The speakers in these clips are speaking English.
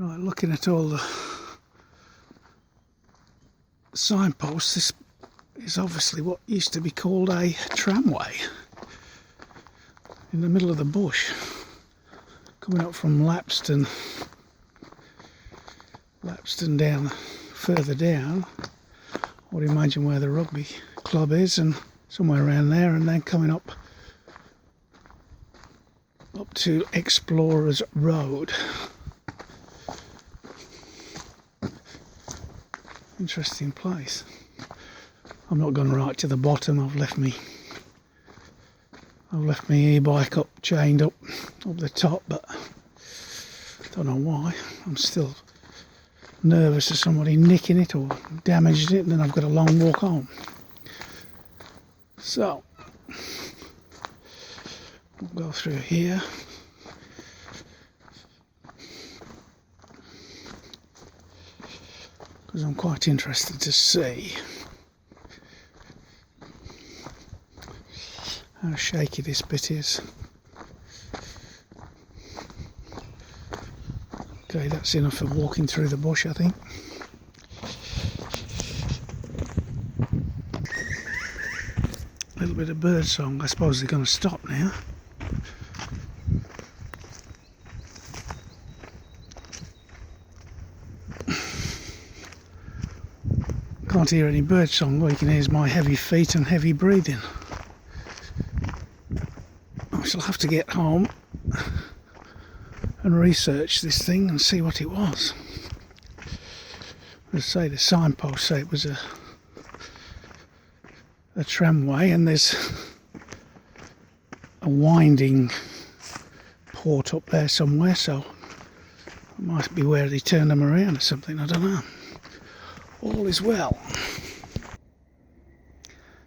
Right, looking at all the signposts, this is obviously what used to be called a tramway in the middle of the bush, coming up from Lapston down further down. I would imagine where the rugby club is, and somewhere around there, and then coming up to Explorers Road. Interesting place. I'm not going right to the bottom. I've left my e-bike up, chained up the top, but don't know why. I'm still nervous of somebody nicking it or damaging it, and then I've got a long walk home. So we'll go through here. Because I'm quite interested to see how shaky this bit is. Okay, that's enough for walking through the bush, I think. A little bit of bird song. I suppose they're going to stop now. Can't hear any bird song. All you can hear is my heavy feet and heavy breathing. I shall have to get home and research this thing and see what it was. As I say, the signpost say it was a tramway, and there's a winding port up there somewhere, so it might be where they turn them around or something, I don't know. All is well.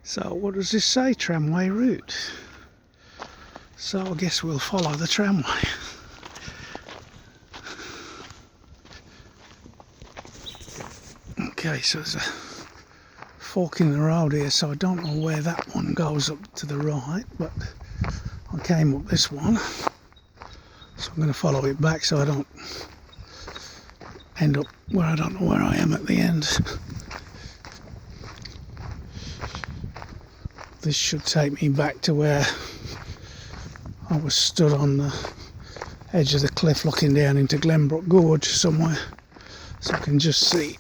So what does this say? Tramway route. So I guess we'll follow the tramway. Okay, so there's a fork in the road here, so I don't know where that one goes up to the right, but I came up this one, so I'm going to follow it back so I don't end up where I don't know where I am at the end. This should take me back to where I was stood on the edge of the cliff looking down into Glenbrook Gorge somewhere, so I can just see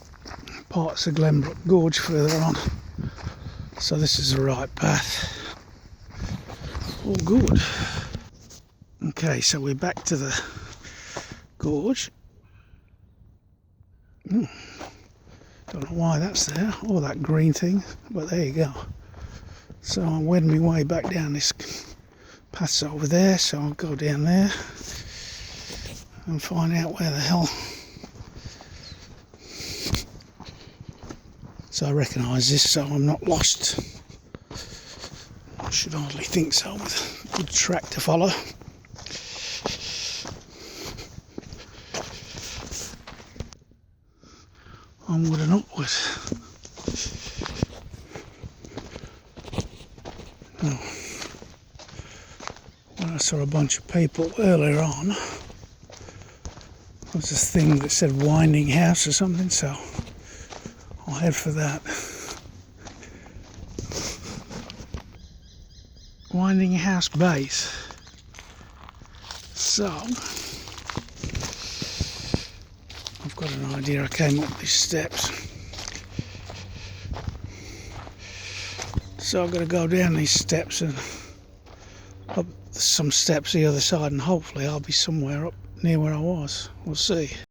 parts of Glenbrook Gorge further on. So this is the right path. All good. Okay, so we're back to the gorge. Don't know why that's there, or that green thing, but there you go. So I'm wending my way back down this path over there, so I'll go down there and find out where the hell. So I recognise this, so I'm not lost. I should hardly think so, with a good track to follow. Onward and upward. Oh. When I saw a bunch of people earlier on, there was this thing that said Winding House or something, so I'll head for that. Winding House Base. So I've got an idea. I came up these steps, so I've got to go down these steps and up some steps the other side, and hopefully I'll be somewhere up near where I was. We'll see.